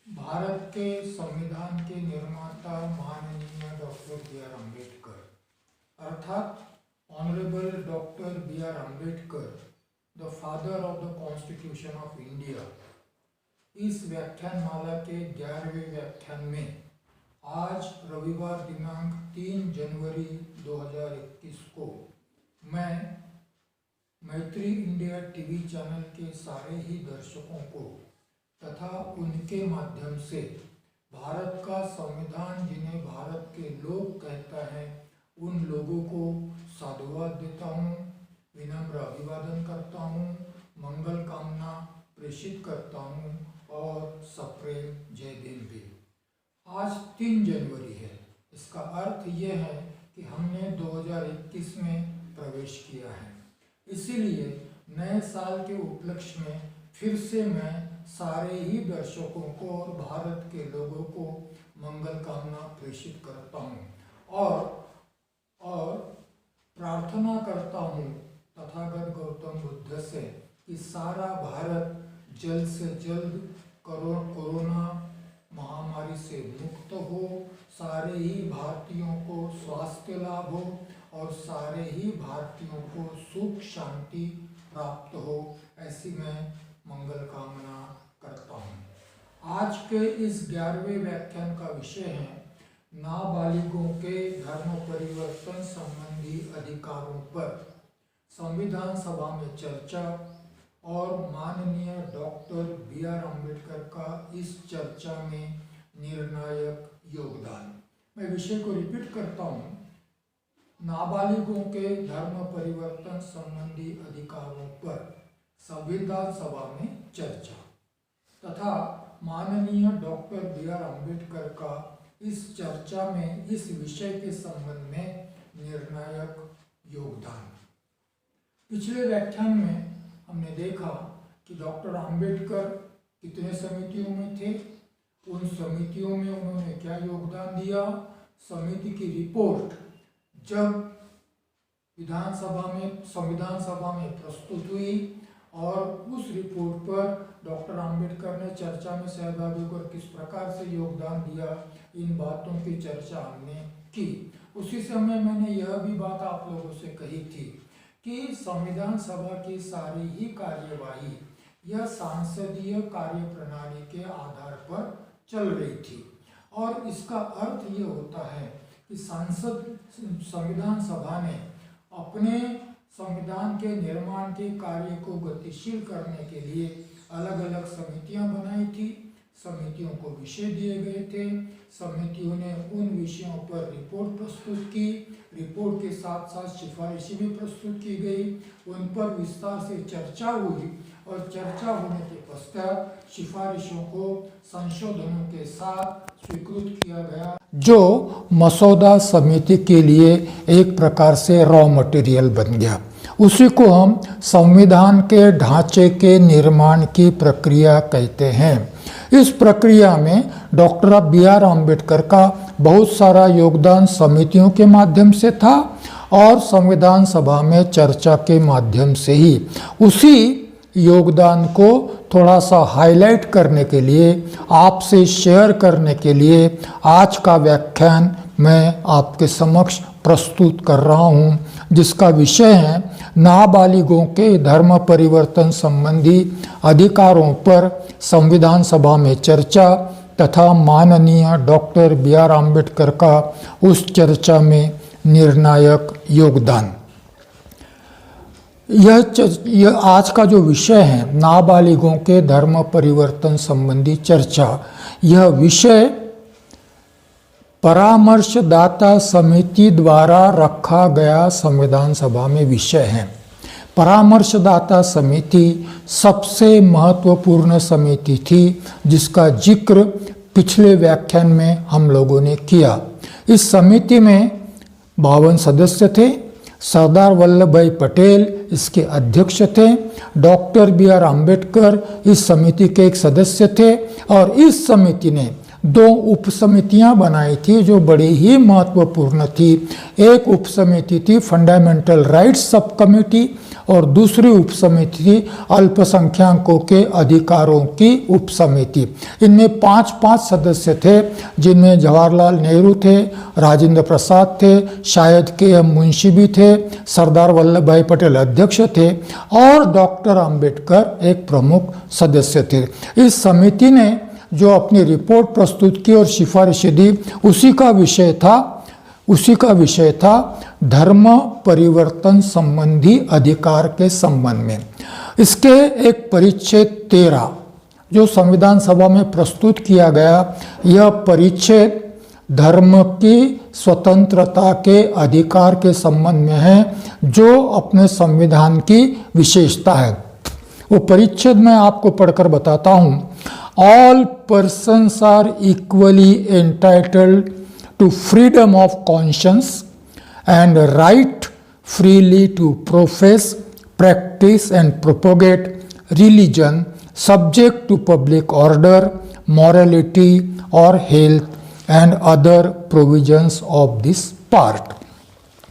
भारत के संविधान के निर्माता माननीय डॉक्टर बी आर अम्बेडकर अर्थात honourable doctor B R Ambedkar, the father of the constitution of India, इस व्याख्यानमाला के 11वें व्याख्यान में आज रविवार दिनांक 3 जनवरी 2021 को मैं मैत्री इंडिया टीवी चैनल के सारे ही दर्शकों को तथा उनके माध्यम से भारत का संविधान जिन्हें भारत के लोग कहता है उन लोगों को साधुवाद देता हूँ, विनम्र अभिवादन करता हूँ, मंगल कामना प्रेषित करता हूँ और सप्रेम जय दिन भी। आज 3 जनवरी है। इसका अर्थ ये है कि हमने 2021 में प्रवेश किया है। इसीलिए नए साल के उपलक्ष्य में फिर से मैं सारे ही दर्शकों को और भारत के लोगों को मंगल कामना प्रेषित करता हूँ और प्रार्थना करता हूँ तथागत गौतम बुद्ध से कि सारा भारत जल्द से जल्द कोरोना महामारी से मुक्त हो, सारे ही भारतीयों को स्वास्थ्य लाभ हो और सारे ही भारतीयों को सुख शांति प्राप्त हो, ऐसी मैं मंगल कामना करता हूँ। आज के इस 11वें व्याख्यान का विषय है नाबालिगों के धर्म परिवर्तन संबंधी अधिकारों पर संविधान सभा में चर्चा और माननीय डॉक्टर बी आर अम्बेडकर का इस चर्चा में निर्णायक योगदान। मैं विषय को रिपीट करता हूँ। नाबालिगों के धर्म परिवर्तन संबंधी अधिकारों पर संविधान सभा में चर्चा तथा माननीय डॉक्टर बी आर अम्बेडकर का इस चर्चा में इस विषय के संबंध में निर्णायक योगदान। पिछले व्याख्यान में हमने देखा कि डॉक्टर अम्बेडकर कितने समितियों में थे, उन समितियों में उन्होंने क्या योगदान दिया, समिति की रिपोर्ट जब संविधान सभा में प्रस्तुत हुई और उस रिपोर्ट पर डॉक्टर अम्बेडकर ने चर्चा में सहभागी होकर किस प्रकार से योगदान दिया, इन बातों की चर्चा हमने की। उसी समय मैंने यह भी बात आप लोगों से कही थी कि संविधान सभा की सारी ही कार्यवाही यह सांसदीय कार्य प्रणाली के आधार पर चल रही थी और इसका अर्थ ये होता है कि संविधान सभा ने अपने संविधान के निर्माण के कार्य को गतिशील करने के लिए अलग अलग समितियां बनाई थी। समितियों को विषय दिए गए थे, समितियों ने उन विषयों पर रिपोर्ट प्रस्तुत की, रिपोर्ट के साथ साथ सिफारिशें भी प्रस्तुत की गई, उन पर विस्तार से चर्चा हुई और चर्चा होने के पश्चात सिफारिशों को संशोधनों के साथ स्वीकृत किया गया, जो मसौदा समिति के लिए एक प्रकार से रॉ मटेरियल बन गया। उसी को हम संविधान के ढांचे के निर्माण की प्रक्रिया कहते हैं। इस प्रक्रिया में डॉक्टर बी आर अम्बेडकर का बहुत सारा योगदान समितियों के माध्यम से था और संविधान सभा में चर्चा के माध्यम से ही। उसी योगदान को थोड़ा सा हाईलाइट करने के लिए, आपसे शेयर करने के लिए आज का व्याख्यान मैं आपके समक्ष प्रस्तुत कर रहा हूँ, जिसका विषय है नाबालिगों के धर्म परिवर्तन संबंधी अधिकारों पर संविधान सभा में चर्चा तथा माननीय डॉक्टर बी आर अम्बेडकर का उस चर्चा में निर्णायक योगदान। यह आज का जो विषय है नाबालिगों के धर्म परिवर्तन संबंधी चर्चा, यह विषय परामर्शदाता समिति द्वारा रखा गया संविधान सभा में विषय है। परामर्शदाता समिति सबसे महत्वपूर्ण समिति थी जिसका जिक्र पिछले व्याख्यान में हम लोगों ने किया। इस समिति में 52 सदस्य थे। सरदार वल्लभ भाई पटेल इसके अध्यक्ष थे। डॉक्टर बी आर अम्बेडकर इस समिति के एक सदस्य थे और इस समिति ने 2 उपसमितियां बनाई थी जो बड़ी ही महत्वपूर्ण थी। एक उपसमिति थी फंडामेंटल राइट्स सब कमेटी और दूसरी उपसमिति थी अल्पसंख्यकों के अधिकारों की उपसमिति। इनमें 5-5 सदस्य थे, जिनमें जवाहरलाल नेहरू थे, राजेंद्र प्रसाद थे, शायद के.एम. मुंशी भी थे, सरदार वल्लभ भाई पटेल अध्यक्ष थे और डॉक्टर अंबेडकर एक प्रमुख सदस्य थे। इस समिति ने जो अपनी रिपोर्ट प्रस्तुत की और सिफारिशें दी, उसी का विषय था धर्म परिवर्तन संबंधी अधिकार के संबंध में। इसके एक परिच्छेद 13 जो संविधान सभा में प्रस्तुत किया गया, यह परिच्छेद धर्म की स्वतंत्रता के अधिकार के संबंध में है, जो अपने संविधान की विशेषता है। वो परिच्छेद मैं आपको पढ़कर बताता हूँ। All persons are equally entitled to freedom of conscience and right freely to profess, practice and propagate religion subject to public order, morality or health and other provisions of this part।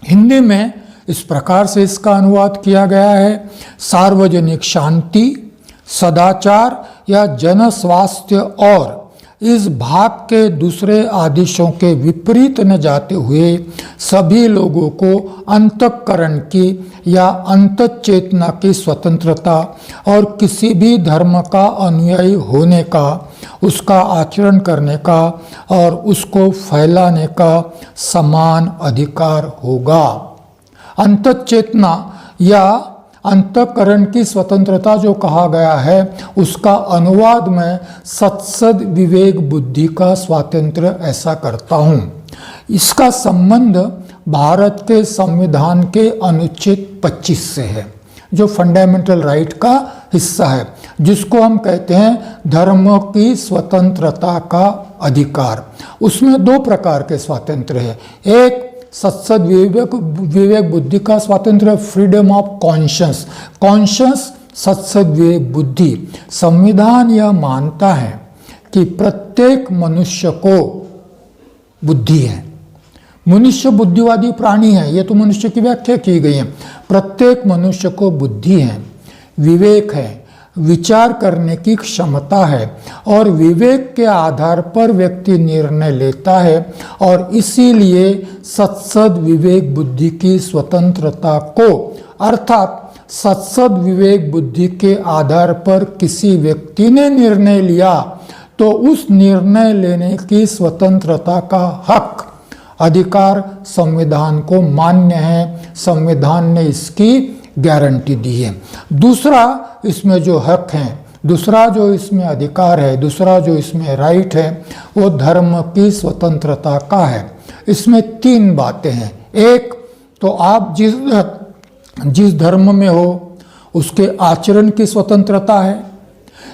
Hindi में इस प्रकार से इसका अनुवाद किया गया है। सार्वजनिक शांति, सदाचार या जन स्वास्थ्य और इस भाग के दूसरे आदेशों के विपरीत न जाते हुए सभी लोगों को अंतःकरण की या अंतःचेतना की स्वतंत्रता और किसी भी धर्म का अनुयायी होने का, उसका आचरण करने का और उसको फैलाने का समान अधिकार होगा। अंतःचेतना या अंतःकरण की स्वतंत्रता जो कहा गया है, उसका अनुवाद मैं सत्सद विवेक बुद्धि का स्वातंत्र्य ऐसा करता हूँ। इसका संबंध भारत के संविधान के अनुच्छेद 25 से है, जो फंडामेंटल राइट का हिस्सा है, जिसको हम कहते हैं धर्म की स्वतंत्रता का अधिकार। उसमें 2 प्रकार के स्वातंत्र्य है। एक सत्सद विवेक बुद्धि का स्वातंत्र्य, फ्रीडम ऑफ कॉन्शियस सत्सद विवेक बुद्धि। संविधान यह मानता है कि प्रत्येक मनुष्य को बुद्धि है। मनुष्य बुद्धिवादी प्राणी है, ये तो मनुष्य की व्याख्या की गई है। प्रत्येक मनुष्य को बुद्धि है, विवेक है, विचार करने की क्षमता है और विवेक के आधार पर व्यक्ति निर्णय लेता है और इसीलिए सत्सद विवेक बुद्धि की स्वतंत्रता को, अर्थात सत्सद विवेक बुद्धि के आधार पर किसी व्यक्ति ने निर्णय लिया तो उस निर्णय लेने की स्वतंत्रता का हक, अधिकार संविधान को मान्य है। संविधान ने इसकी गारंटी दी है। दूसरा इसमें जो हक है, दूसरा जो इसमें अधिकार है, दूसरा जो इसमें राइट है, वो धर्म की स्वतंत्रता का है। इसमें 3 बातें हैं। एक तो आप जिस धर्म में हो उसके आचरण की स्वतंत्रता है।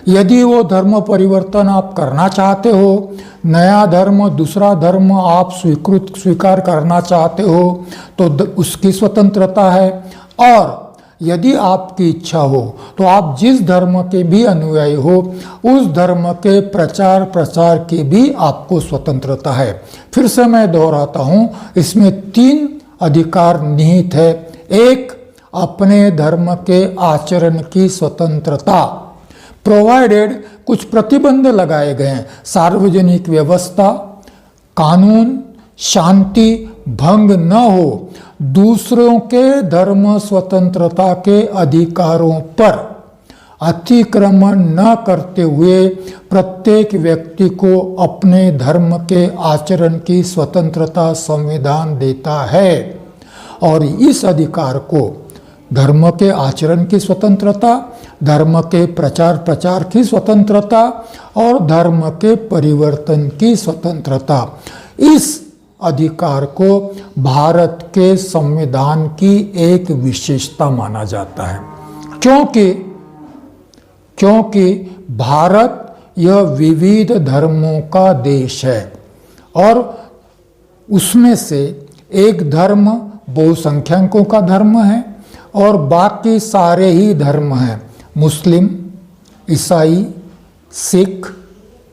यदि वो धर्म परिवर्तन आप करना चाहते हो, नया धर्म, दूसरा धर्म आप स्वीकार करना चाहते हो तो उसकी स्वतंत्रता है। और यदि आपकी इच्छा हो तो आप जिस धर्म के भी अनुयायी हो, उस धर्म के प्रचार की भी आपको स्वतंत्रता है। फिर से मैं दोहराता हूँ, इसमें 3 अधिकार निहित है। एक, अपने धर्म के आचरण की स्वतंत्रता, प्रोवाइडेड कुछ प्रतिबंध लगाए गए हैं। सार्वजनिक व्यवस्था, कानून, शांति भंग न हो, दूसरों के धर्म स्वतंत्रता के अधिकारों पर अतिक्रमण न करते हुए प्रत्येक व्यक्ति को अपने धर्म के आचरण की स्वतंत्रता संविधान देता है। और इस अधिकार को, धर्म के आचरण की स्वतंत्रता, धर्म के प्रचार की स्वतंत्रता और धर्म के परिवर्तन की स्वतंत्रता, इस अधिकार को भारत के संविधान की एक विशेषता माना जाता है। क्योंकि भारत यह विविध धर्मों का देश है और उसमें से एक धर्म बहुसंख्यकों का धर्म है और बाकी सारे ही धर्म हैं। मुस्लिम, ईसाई, सिख,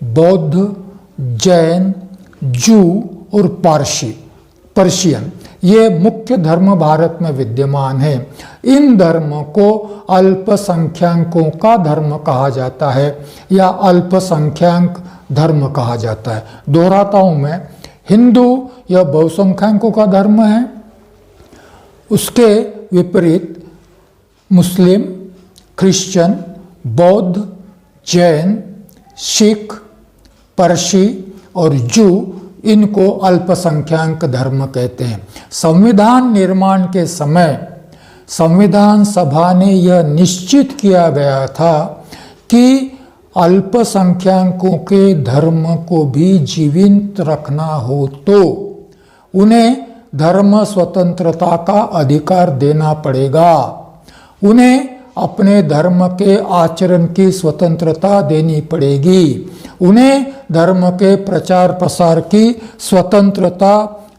बौद्ध, जैन, जू और पर्शियन, ये मुख्य धर्म भारत में विद्यमान है। इन धर्मों को अल्पसंख्यकों का धर्म कहा जाता है या अल्पसंख्यक धर्म कहा जाता है। दोहराता हूँ मैं, हिंदू या बहुसंख्यकों का धर्म है, उसके विपरीत मुस्लिम, क्रिश्चियन, बौद्ध, जैन, सिख, पारसी और जू, इनको अल्पसंख्यक धर्म कहते हैं। संविधान निर्माण के समय संविधान सभा ने यह निश्चित किया गया था कि अल्पसंख्यकों के धर्म को भी जीवित रखना हो तो उन्हें धर्म स्वतंत्रता का अधिकार देना पड़ेगा, उन्हें अपने धर्म के आचरण की स्वतंत्रता देनी पड़ेगी, उन्हें धर्म के प्रचार प्रसार की स्वतंत्रता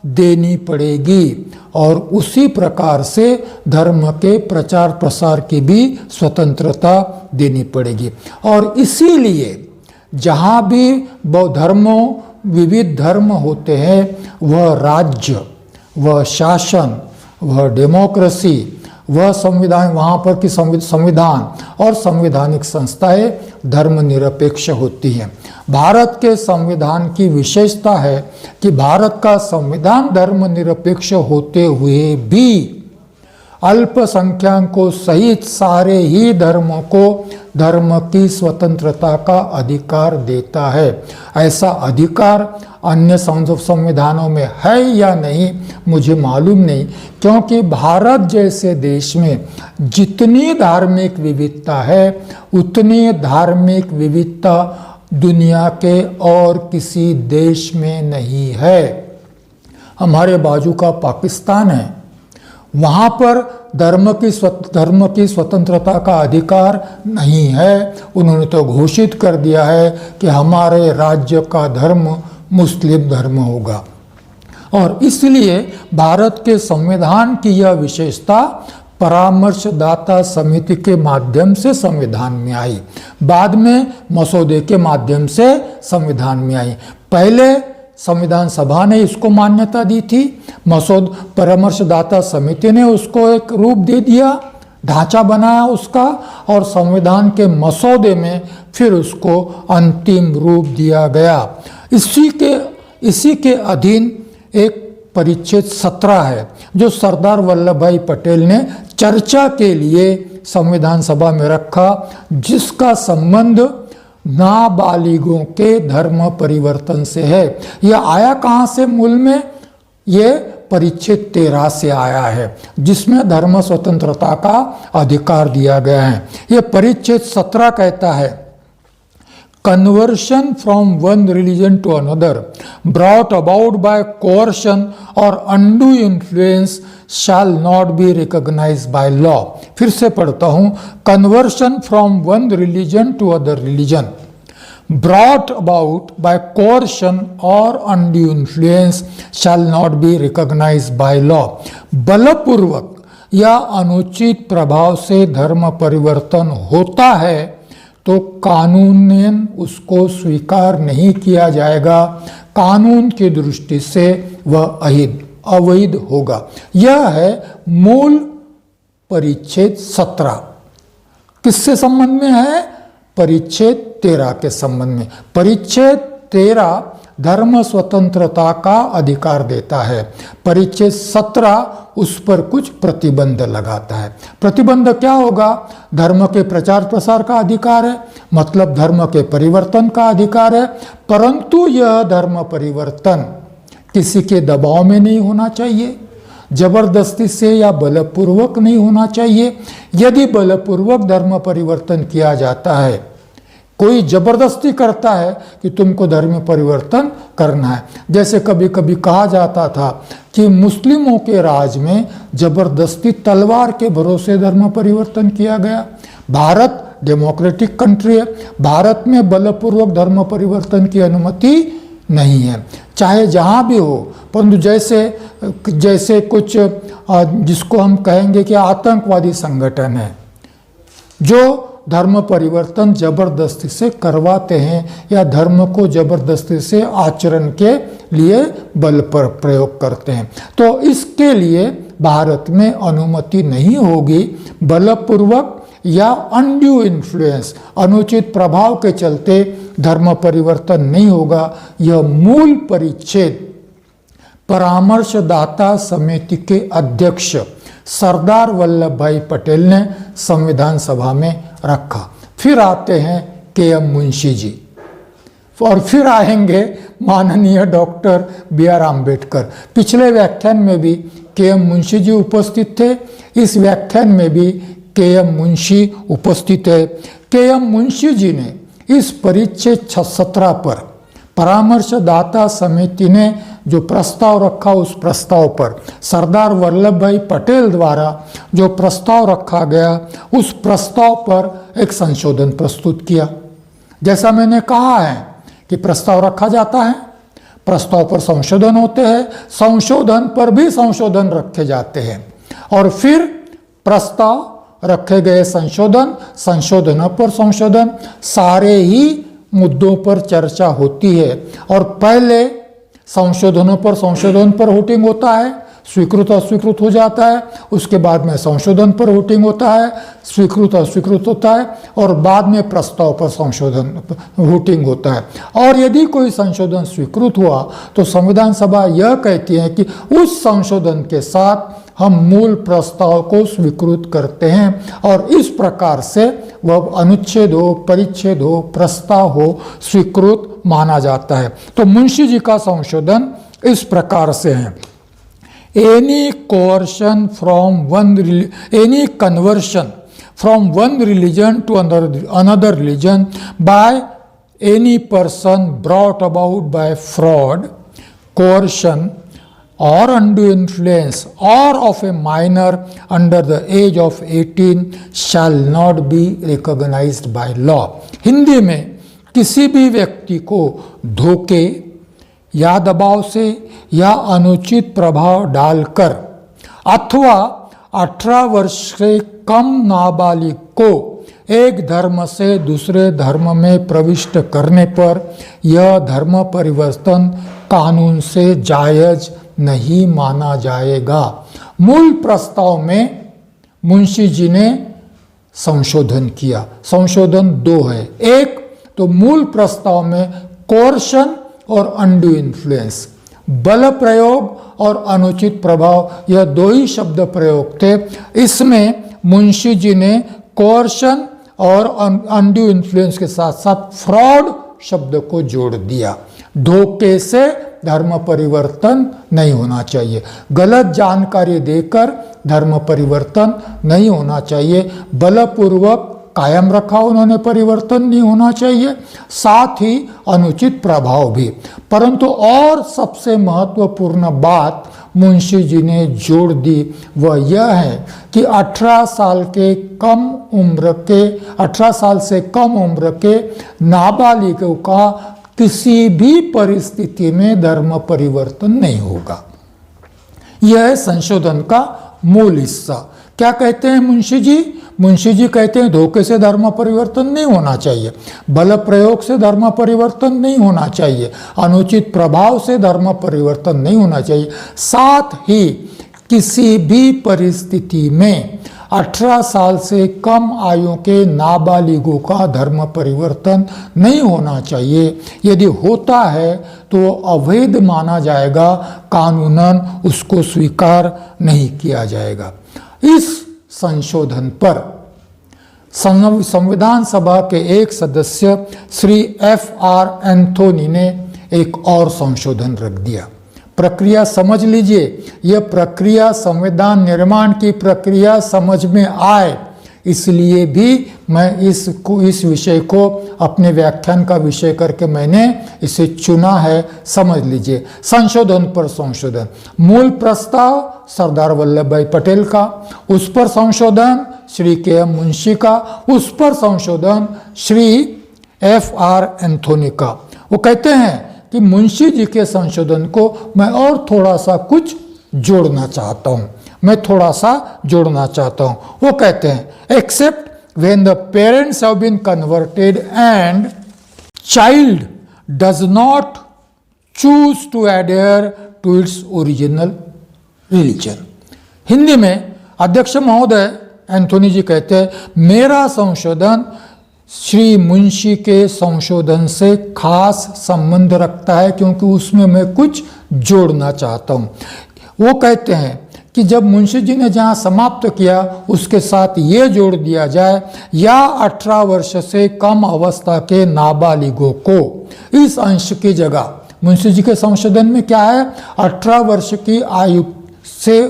देनी पड़ेगी और उसी प्रकार से धर्म के प्रचार प्रसार की भी स्वतंत्रता देनी पड़ेगी। और इसीलिए जहाँ भी विविध धर्म होते हैं, वह राज्य, वह शासन, वह डेमोक्रेसी, वह संविधान, वहाँ पर की संविधान और संवैधानिक संस्थाएं धर्मनिरपेक्ष होती हैं। भारत के संविधान की विशेषता है कि भारत का संविधान धर्मनिरपेक्ष होते हुए भी अल्पसंख्यकों सहित सारे ही धर्मों को धर्म की स्वतंत्रता का अधिकार देता है। ऐसा अधिकार अन्य संविधानों में है या नहीं मुझे मालूम नहीं, क्योंकि भारत जैसे देश में जितनी धार्मिक विविधता है उतनी धार्मिक विविधता दुनिया के और किसी देश में नहीं है। हमारे बाजू का पाकिस्तान है, वहाँ पर धर्म की स्वतंत्रता का अधिकार नहीं है। उन्होंने तो घोषित कर दिया है कि हमारे राज्य का धर्म मुस्लिम धर्म होगा। और इसलिए भारत के संविधान की यह विशेषता परामर्शदाता समिति के माध्यम से संविधान में आई, बाद में मसौदे के माध्यम से संविधान में आई। पहले संविधान सभा ने इसको मान्यता दी थी, परामर्शदाता समिति ने उसको एक रूप दे दिया, ढांचा बनाया उसका, और संविधान के मसौदे में फिर उसको अंतिम रूप दिया गया। इसी के अधीन एक परिच्छेद 17 है जो सरदार वल्लभ भाई पटेल ने चर्चा के लिए संविधान सभा में रखा, जिसका संबंध नाबालिगों के धर्म परिवर्तन से है। यह आया कहाँ से मूल में? ये परिच्छेद 13 से आया है, जिसमें धर्म स्वतंत्रता का अधिकार दिया गया है। यह परिच्छेद 17 कहता है, conversion from one religion to another brought about by coercion or undue influence shall not be recognized by law। फिर से पढ़ता हूँ, conversion from one religion to other religion brought about by coercion or undue influence shall not be recognized by law। बलपूर्वक या अनुचित प्रभाव से धर्म परिवर्तन होता है तो कानूनन उसको स्वीकार नहीं किया जाएगा, कानून की दृष्टि से वह अवैध होगा। यह है मूल परिच्छेद 17। किससे संबंध में है? परिच्छेद 13 के संबंध में। परिच्छेद 13 धर्म स्वतंत्रता का अधिकार देता है, परिच्छेद 17 उस पर कुछ प्रतिबंध लगाता है। प्रतिबंध क्या होगा? धर्म के प्रचार प्रसार का अधिकार है, मतलब धर्म के परिवर्तन का अधिकार है, परंतु यह धर्म परिवर्तन किसी के दबाव में नहीं होना चाहिए, जबरदस्ती से या बलपूर्वक नहीं होना चाहिए। यदि बलपूर्वक धर्म परिवर्तन किया जाता है, कोई जबरदस्ती करता है कि तुमको धर्म परिवर्तन करना है, जैसे कभी कभी कहा जाता था कि मुस्लिमों के राज में जबरदस्ती तलवार के भरोसे धर्म परिवर्तन किया गया। भारत डेमोक्रेटिक कंट्री है, भारत में बलपूर्वक धर्म परिवर्तन की अनुमति नहीं है, चाहे जहाँ भी हो। परंतु जैसे कुछ जिसको हम कहेंगे कि आतंकवादी संगठन है, जो धर्म परिवर्तन जबरदस्ती से करवाते हैं या धर्म को जबरदस्ती से आचरण के लिए बल पर प्रयोग करते हैं। तो इसके लिए भारत में अनुमति नहीं होगी। बलपूर्वक या अनड्यू इन्फ्लुएंस, अनुचित प्रभाव के चलते धर्म परिवर्तन नहीं होगा। यह मूल परिच्छेद परामर्शदाता समिति के अध्यक्ष सरदार वल्लभ भाई पटेल ने संविधान सभा में रखा। फिर आते हैं के.एम. मुंशी जी और फिर आएंगे माननीय डॉक्टर बी.आर. आम्बेडकर। पिछले व्याख्यान में भी के.एम. मुंशी जी उपस्थित थे, इस व्याख्यान में भी के.एम. मुंशी उपस्थित है। के.एम. मुंशी जी ने इस परिच्छेद 17 पर परामर्शदाता समिति ने जो प्रस्ताव रखा, उस प्रस्ताव पर सरदार वल्लभ भाई पटेल द्वारा जो प्रस्ताव रखा गया, उस प्रस्ताव पर एक संशोधन प्रस्तुत किया। जैसा मैंने कहा है कि प्रस्ताव रखा जाता है, प्रस्ताव पर संशोधन होते हैं, संशोधन पर भी संशोधन रखे जाते हैं और फिर प्रस्ताव रखे गए संशोधन, संशोधनों पर संशोधन, सारे ही मुद्दों पर चर्चा होती है और पहले संशोधनों पर संशोधन पर वोटिंग होता है, स्वीकृत अस्वीकृत हो जाता है, उसके बाद में संशोधन पर वोटिंग होता है, स्वीकृत अस्वीकृत होता है और बाद में प्रस्ताव पर संशोधन वोटिंग होता है। और यदि कोई संशोधन स्वीकृत हुआ तो संविधान सभा यह कहती है कि उस संशोधन के साथ हम मूल प्रस्ताव को स्वीकृत करते हैं और इस प्रकार से वह अनुच्छेद हो, परिच्छेद हो, प्रस्ताव हो, स्वीकृत माना जाता है। तो मुंशी जी का संशोधन इस प्रकार से है। Any coercion from any conversion from one religion to another religion by any person brought about by fraud, coercion or undue influence or of a minor under the age of 18 shall not be recognized by law। Hindi में किसी भी व्यक्ति को धोखे या दबाव से या अनुचित प्रभाव डालकर अथवा 18 वर्ष से कम नाबालिग को एक धर्म से दूसरे धर्म में प्रविष्ट करने पर यह धर्म परिवर्तन कानून से जायज नहीं माना जाएगा। मूल प्रस्ताव में मुंशी जी ने संशोधन किया। संशोधन 2 है। एक तो मूल प्रस्ताव में कोर्शन और अनड्यू इन्फ्लुएंस, बल प्रयोग और अनुचित प्रभाव, यह 2 ही शब्द प्रयोग थे। इसमें मुंशी जी ने कोर्शन और अनड्यू इन्फ्लुएंस के साथ साथ फ्रॉड शब्द को जोड़ दिया। धोखे से धर्म परिवर्तन नहीं होना चाहिए, गलत जानकारी देकर धर्म परिवर्तन नहीं होना चाहिए, बलपूर्वक कायम रखा उन्होंने परिवर्तन नहीं होना चाहिए, साथ ही अनुचित प्रभाव भी। परंतु और सबसे महत्वपूर्ण बात मुंशी जी ने जोड़ दी वह यह है कि 18 साल से कम उम्र के नाबालिगों का किसी भी परिस्थिति में धर्म परिवर्तन नहीं होगा। यह है संशोधन का मूल हिस्सा। क्या कहते हैं मुंशी जी? मुंशी जी कहते हैं धोखे से धर्म परिवर्तन नहीं होना चाहिए, बल प्रयोग से धर्म परिवर्तन नहीं होना चाहिए, अनुचित प्रभाव से धर्म परिवर्तन नहीं होना चाहिए, साथ ही किसी भी परिस्थिति में 18 साल से कम आयु के नाबालिगों का धर्म परिवर्तन नहीं होना चाहिए। यदि होता है तो अवैध माना जाएगा, कानूनन उसको स्वीकार नहीं किया जाएगा। इस संशोधन पर संविधान सभा के एक सदस्य श्री F.R. एंथोनी ने एक और संशोधन रख दिया। प्रक्रिया समझ लीजिए, यह प्रक्रिया संविधान निर्माण की प्रक्रिया समझ में आए, इसलिए भी मैं इस विषय को अपने व्याख्यान का विषय करके मैंने इसे चुना है। समझ लीजिए, संशोधन पर संशोधन। मूल प्रस्ताव सरदार वल्लभ भाई पटेल का, उस पर संशोधन श्री के.एम. मुंशी का, उस पर संशोधन श्री F.R. एंथोनी का। वो कहते हैं कि मुंशी जी के संशोधन को मैं और थोड़ा सा कुछ जोड़ना चाहता हूँ, वो कहते हैं accept when the parents have been converted and child does not choose to adhere to its original religion. Hindi में अध्यक्ष महोदय एंथोनी जी कहते हैं, मेरा संशोधन श्री मुंशी के संशोधन से खास संबंध रखता है क्योंकि उसमें मैं कुछ जोड़ना चाहता हूं। वो कहते हैं कि जब मुंशी जी ने जहां समाप्त किया उसके साथ ये जोड़ दिया जाए, या 18 वर्ष से कम अवस्था के नाबालिगों को, इस अंश की जगह मुंशी जी के संशोधन में क्या है, 18 वर्ष की आयु से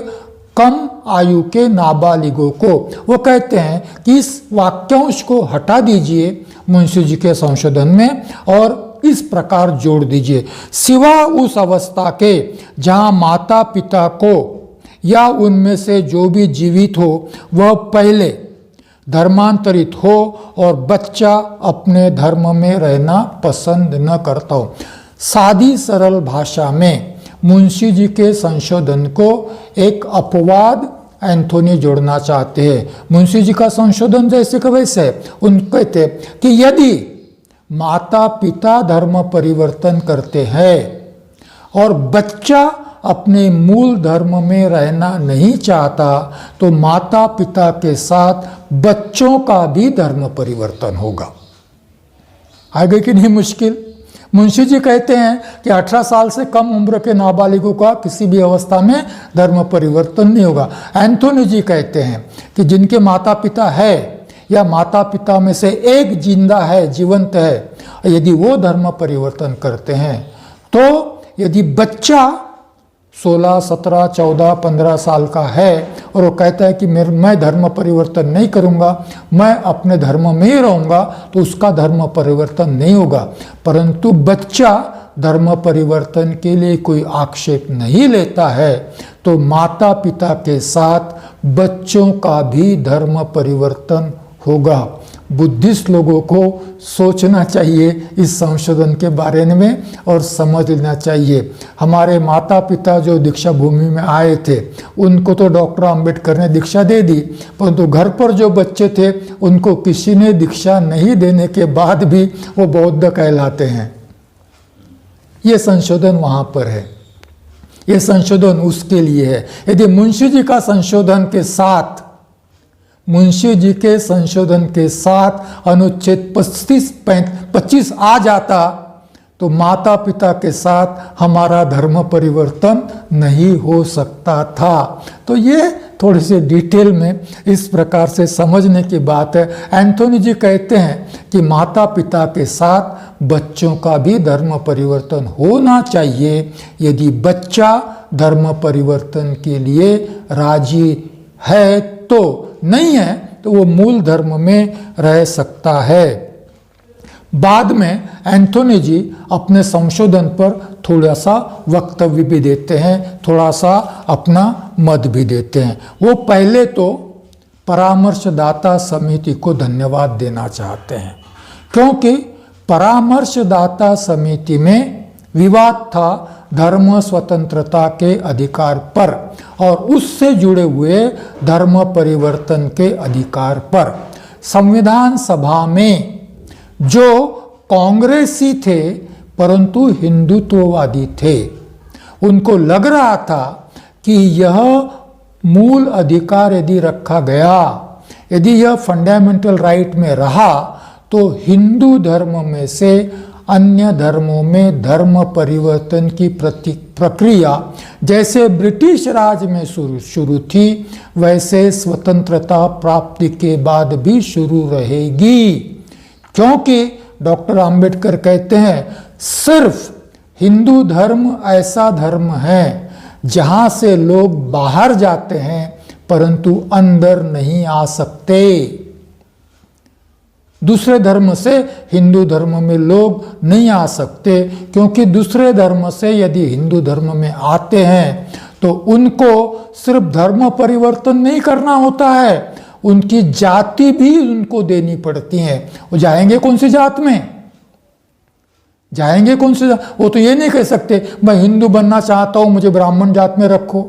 कम आयु के नाबालिगों को। वो कहते हैं कि इस वाक्यांश को हटा दीजिए मुंशी जी के संशोधन में और इस प्रकार जोड़ दीजिए, सिवा उस अवस्था के जहां माता पिता को या उनमें से जो भी जीवित हो वह पहले धर्मांतरित हो और बच्चा अपने धर्म में रहना पसंद न करता हो। सादी सरल भाषा में मुंशी जी के संशोधन को एक अपवाद एंथोनी जोड़ना चाहते हैं। मुंशी जी का संशोधन जैसे कि वैसे उन कहते कि यदि माता पिता धर्म परिवर्तन करते हैं और बच्चा अपने मूल धर्म में रहना नहीं चाहता तो माता पिता के साथ बच्चों का भी धर्म परिवर्तन होगा। आगे की नहीं मुश्किल। मुंशी जी कहते हैं कि 18 साल से कम उम्र के नाबालिगों का किसी भी अवस्था में धर्म परिवर्तन नहीं होगा। एंथोनी जी कहते हैं कि जिनके माता पिता है या माता पिता में से एक जिंदा है, जीवंत है, यदि वो धर्म परिवर्तन करते हैं तो यदि बच्चा 16, 17, 14, 15 साल का है और वो कहता है कि मैं धर्म परिवर्तन नहीं करूंगा, मैं अपने धर्म में ही रहूंगा, तो उसका धर्म परिवर्तन नहीं होगा। परंतु बच्चा धर्म परिवर्तन के लिए कोई आक्षेप नहीं लेता है तो माता पिता के साथ बच्चों का भी धर्म परिवर्तन होगा। बुद्धिस्ट लोगों को सोचना चाहिए इस संशोधन के बारे में और समझ लेना चाहिए। हमारे माता पिता जो दीक्षा भूमि में आए थे उनको तो डॉक्टर अंबेडकर ने दीक्षा दे दी, परंतु घर पर जो बच्चे थे उनको किसी ने दीक्षा नहीं देने के बाद भी वो बौद्ध कहलाते हैं। ये संशोधन वहाँ पर है, ये संशोधन उसके लिए है। यदि मुंशी जी का संशोधन के साथ अनुच्छेद 25 आ जाता तो माता पिता के साथ हमारा धर्म परिवर्तन नहीं हो सकता था। तो ये थोड़ी सी डिटेल में इस प्रकार से समझने की बात है। एंथोनी जी कहते हैं कि माता पिता के साथ बच्चों का भी धर्म परिवर्तन होना चाहिए। यदि बच्चा धर्म परिवर्तन के लिए राजी है तो, नहीं है तो वो मूल धर्म में रह सकता है। बाद में एंथोनी जी अपने संशोधन पर थोड़ा सा वक्तव्य भी देते हैं, थोड़ा सा अपना मत भी देते हैं। वो पहले तो परामर्शदाता समिति को धन्यवाद देना चाहते हैं क्योंकि परामर्शदाता समिति में विवाद था धर्म स्वतंत्रता के अधिकार पर और उससे जुड़े हुए धर्म परिवर्तन के अधिकार पर। संविधान सभा में जो कांग्रेसी थे परंतु हिंदुत्ववादी थे, उनको लग रहा था कि यह मूल अधिकार यदि रखा गया, यदि यह फंडामेंटल राइट में रहा तो हिंदू धर्म में से अन्य धर्मों में धर्म परिवर्तन की प्रक्रिया जैसे ब्रिटिश राज में शुरू थी वैसे स्वतंत्रता प्राप्ति के बाद भी शुरू रहेगी। क्योंकि डॉक्टर अंबेडकर कहते हैं सिर्फ हिंदू धर्म ऐसा धर्म है जहां से लोग बाहर जाते हैं परंतु अंदर नहीं आ सकते। दूसरे धर्म से हिंदू धर्म में लोग नहीं आ सकते क्योंकि दूसरे धर्म से यदि हिंदू धर्म में आते हैं तो उनको सिर्फ धर्म परिवर्तन नहीं करना होता है, उनकी जाति भी उनको देनी पड़ती है। वो जाएंगे कौन सी जात में, जाएंगे कौन सी जात? वो तो ये नहीं कह सकते मैं हिंदू बनना चाहता हूं मुझे ब्राह्मण जात में रखो,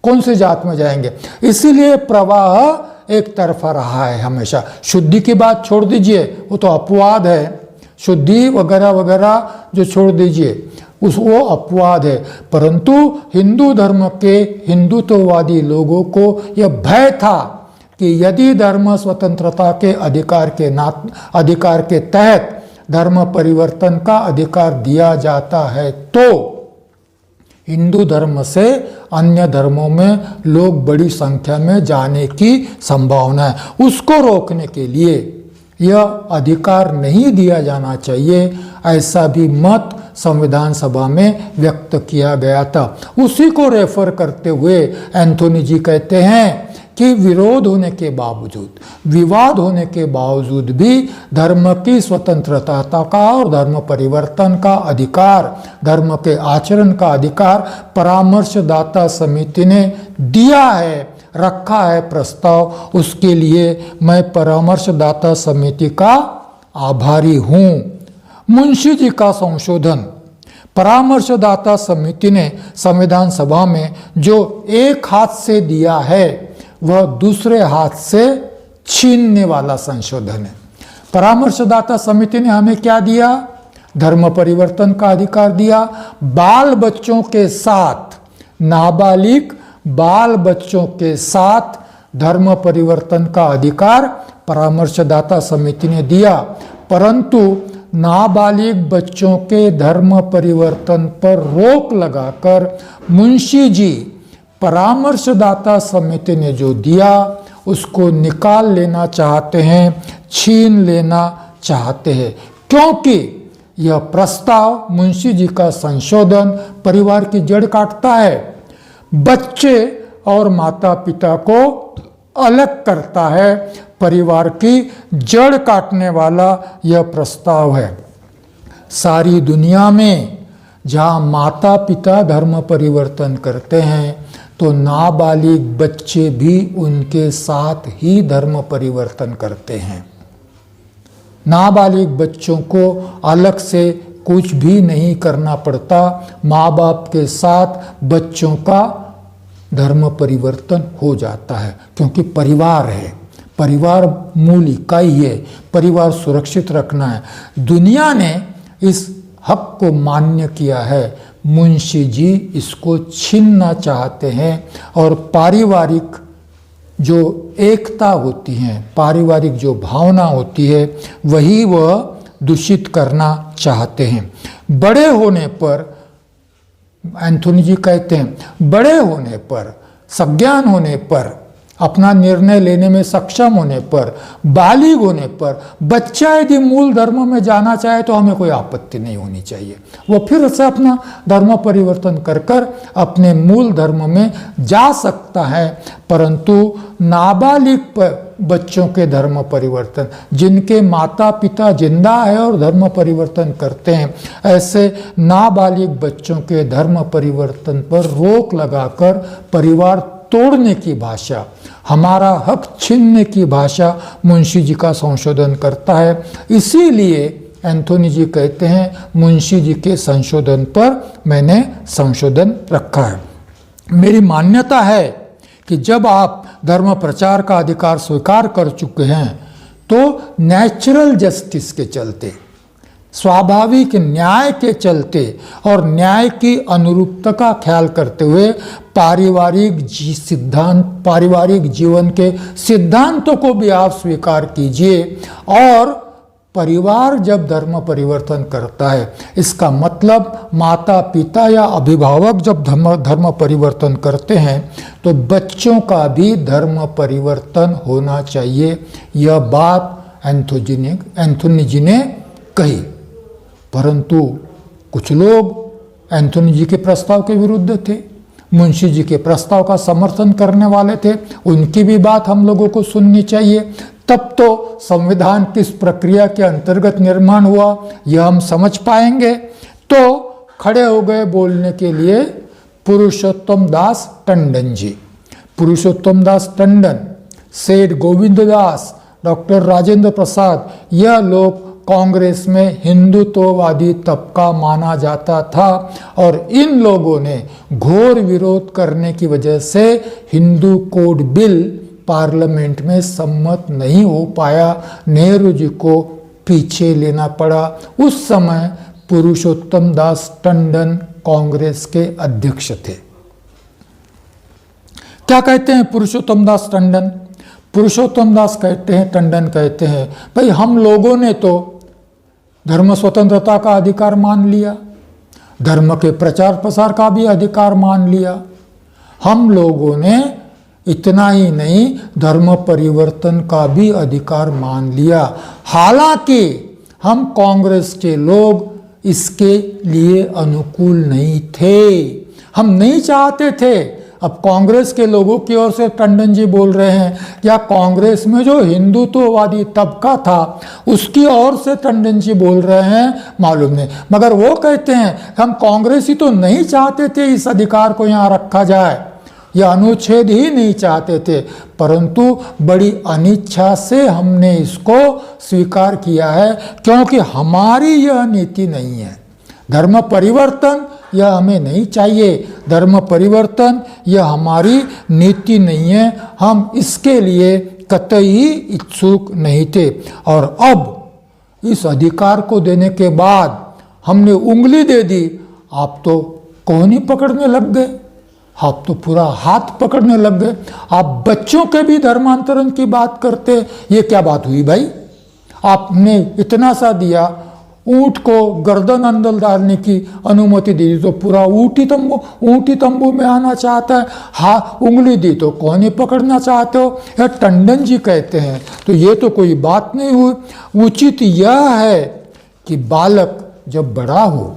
कौन सी जात में जाएंगे? इसीलिए प्रवाह एक तरफा रहा है हमेशा। शुद्धि की बात छोड़ दीजिए, वो तो अपवाद है, शुद्धि वगैरह वगैरह जो छोड़ दीजिए वो अपवाद है। परंतु हिंदू धर्म के हिंदुत्ववादी लोगों को यह भय था कि यदि धर्म स्वतंत्रता के अधिकार के तहत धर्म परिवर्तन का अधिकार दिया जाता है तो हिंदू धर्म से अन्य धर्मों में लोग बड़ी संख्या में जाने की संभावना है। उसको रोकने के लिए यह अधिकार नहीं दिया जाना चाहिए, ऐसा भी मत संविधान सभा में व्यक्त किया गया था। उसी को रेफर करते हुए एंथोनी जी कहते हैं कि विरोध होने के बावजूद, विवाद होने के बावजूद भी धर्म की स्वतंत्रता का और धर्म परिवर्तन का अधिकार, धर्म के आचरण का अधिकार परामर्शदाता समिति ने दिया है, रखा है प्रस्ताव। उसके लिए मैं परामर्शदाता समिति का आभारी हूँ। मुंशी जी का संशोधन, परामर्शदाता समिति ने संविधान सभा में जो एक हाथ से दिया है वह दूसरे हाथ से छीनने वाला संशोधन है। परामर्शदाता समिति ने हमें क्या दिया? धर्म परिवर्तन का अधिकार दिया। बाल बच्चों के साथ, नाबालिग बाल बच्चों के साथ धर्म परिवर्तन का अधिकार परामर्शदाता समिति ने दिया। परंतु नाबालिग बच्चों के धर्म परिवर्तन पर रोक लगाकर मुंशी जी परामर्शदाता समिति ने जो दिया उसको निकाल लेना चाहते हैं, छीन लेना चाहते हैं, क्योंकि यह प्रस्ताव मुंशी जी का संशोधन परिवार की जड़ काटता है, बच्चे और माता पिता को अलग करता है। परिवार की जड़ काटने वाला यह प्रस्ताव है। सारी दुनिया में जहाँ माता पिता धर्म परिवर्तन करते हैं तो नाबालिग बच्चे भी उनके साथ ही धर्म परिवर्तन करते हैं। नाबालिग बच्चों को अलग से कुछ भी नहीं करना पड़ता, माँ बाप के साथ बच्चों का धर्म परिवर्तन हो जाता है, क्योंकि परिवार है, परिवार मूल इकाई है, परिवार सुरक्षित रखना है। दुनिया ने इस हक को मान्य किया है, मुंशी जी इसको छीनना चाहते हैं और पारिवारिक जो एकता होती है, पारिवारिक जो भावना होती है, वही वह दूषित करना चाहते हैं। बड़े होने पर, एंथोनी जी कहते हैं, बड़े होने पर, सज्ञान होने पर, अपना निर्णय लेने में सक्षम होने पर, बालिग होने पर बच्चा यदि मूल धर्म में जाना चाहे तो हमें कोई आपत्ति नहीं होनी चाहिए। वो फिर से अपना धर्म परिवर्तन कर कर अपने मूल धर्म में जा सकता है। परंतु नाबालिग बच्चों के धर्म परिवर्तन, जिनके माता पिता जिंदा है और धर्म परिवर्तन करते हैं, ऐसे नाबालिग बच्चों के धर्म परिवर्तन पर रोक लगाकर परिवार तोड़ने की भाषा, हमारा हक छीनने की भाषा मुंशी जी का संशोधन करता है। इसीलिए एंथोनी जी कहते हैं मुंशी जी के संशोधन पर मैंने संशोधन रखा है। मेरी मान्यता है कि जब आप धर्म प्रचार का अधिकार स्वीकार कर चुके हैं तो नेचुरल जस्टिस के चलते, स्वाभाविक न्याय के चलते और न्याय की अनुरूपता का ख्याल करते हुए पारिवारिक जीवन के सिद्धांतों को भी आप स्वीकार कीजिए। और परिवार जब धर्म परिवर्तन करता है, इसका मतलब माता पिता या अभिभावक जब धर्म परिवर्तन करते हैं तो बच्चों का भी धर्म परिवर्तन होना चाहिए। यह बात एंथोनी जी ने कही। परंतु कुछ लोग एंथोनी जी के प्रस्ताव के विरुद्ध थे, मुंशी जी के प्रस्ताव का समर्थन करने वाले थे। उनकी भी बात हम लोगों को सुननी चाहिए। तब तो संविधान किस प्रक्रिया के अंतर्गत निर्माण हुआ यह हम समझ पाएंगे। तो खड़े हो गए बोलने के लिए पुरुषोत्तम दास टंडन जी। पुरुषोत्तम दास टंडन, सेठ गोविंद दास, डॉक्टर राजेंद्र प्रसाद, यह लोग कांग्रेस में हिंदुत्ववादी तबका माना जाता था और इन लोगों ने घोर विरोध करने की वजह से हिंदू कोड बिल पार्लियामेंट में सम्मत नहीं हो पाया, नेहरू जी को पीछे लेना पड़ा। उस समय पुरुषोत्तम दास टंडन कांग्रेस के अध्यक्ष थे। क्या कहते हैं पुरुषोत्तम दास टंडन? पुरुषोत्तम दास कहते हैं, टंडन कहते हैं, भाई हम लोगों ने तो धर्म स्वतंत्रता का अधिकार मान लिया, धर्म के प्रचार प्रसार का भी अधिकार मान लिया, हम लोगों ने इतना ही नहीं धर्म परिवर्तन का भी अधिकार मान लिया। हालांकि हम कांग्रेस के लोग इसके लिए अनुकूल नहीं थे, हम नहीं चाहते थे। अब कांग्रेस के लोगों की ओर से टंडन जी बोल रहे हैं, या कांग्रेस में जो हिंदुत्ववादी तबका था उसकी ओर से टंडन जी बोल रहे हैं, मालूम नहीं। मगर वो कहते हैं हम कांग्रेसी तो नहीं चाहते थे इस अधिकार को यहाँ रखा जाए, यह अनुच्छेद ही नहीं चाहते थे, परंतु बड़ी अनिच्छा से हमने इसको स्वीकार किया है, क्योंकि हमारी यह नीति नहीं है। धर्म परिवर्तन यह हमें नहीं चाहिए, धर्म परिवर्तन यह हमारी नीति नहीं है, हम इसके लिए कतई इच्छुक नहीं थे। और अब इस अधिकार को देने के बाद हमने उंगली दे दी, आप तो कोहनी पकड़ने लग गए, आप तो पूरा हाथ पकड़ने लग गए, आप बच्चों के भी धर्मांतरण की बात करते, ये क्या बात हुई भाई? आपने इतना सा दिया, ऊंट को गर्दन अंदर डालने की अनुमति दी तो पूरा ऊंटी तंबू में आना चाहता है, हाँ उंगली दी तो कोहनी पकड़ना चाहते हो, यह टंडन जी कहते हैं। तो ये तो कोई बात नहीं हुई। उचित यह है कि बालक जब बड़ा हो,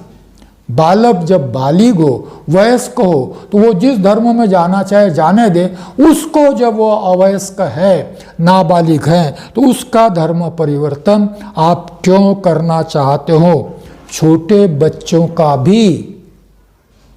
बालक जब बालिग हो, वयस्क हो, तो वो जिस धर्म में जाना चाहे जाने दे। उसको जब वो अवयस्क है, नाबालिग है, तो उसका धर्म परिवर्तन आप क्यों करना चाहते हो? छोटे बच्चों का भी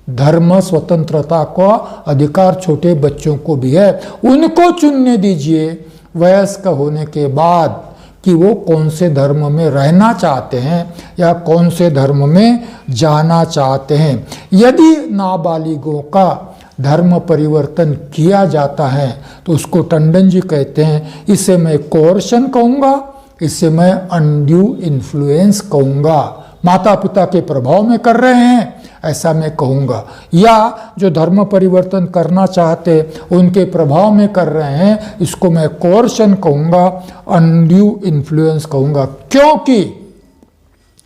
धर्म स्वतंत्रता का अधिकार छोटे बच्चों को भी है, उनको चुनने दीजिए वयस्क होने के बाद कि वो कौन से धर्म में रहना चाहते हैं या कौन से धर्म में जाना चाहते हैं। यदि नाबालिगों का धर्म परिवर्तन किया जाता है तो उसको टंडन जी कहते हैं, इसे मैं कोर्शन कहूँगा, इसे मैं अनड्यू इन्फ्लुएंस कहूँगा, माता पिता के प्रभाव में कर रहे हैं ऐसा मैं कहूँगा, या जो धर्म परिवर्तन करना चाहते उनके प्रभाव में कर रहे हैं, इसको मैं कोर्शन कहूँगा, अनड्यू इन्फ्लुएंस कहूँगा। क्योंकि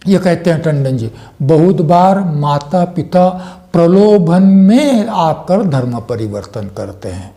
ये कहते हैं टंडन जी, बहुत बार माता पिता प्रलोभन में आकर धर्म परिवर्तन करते हैं।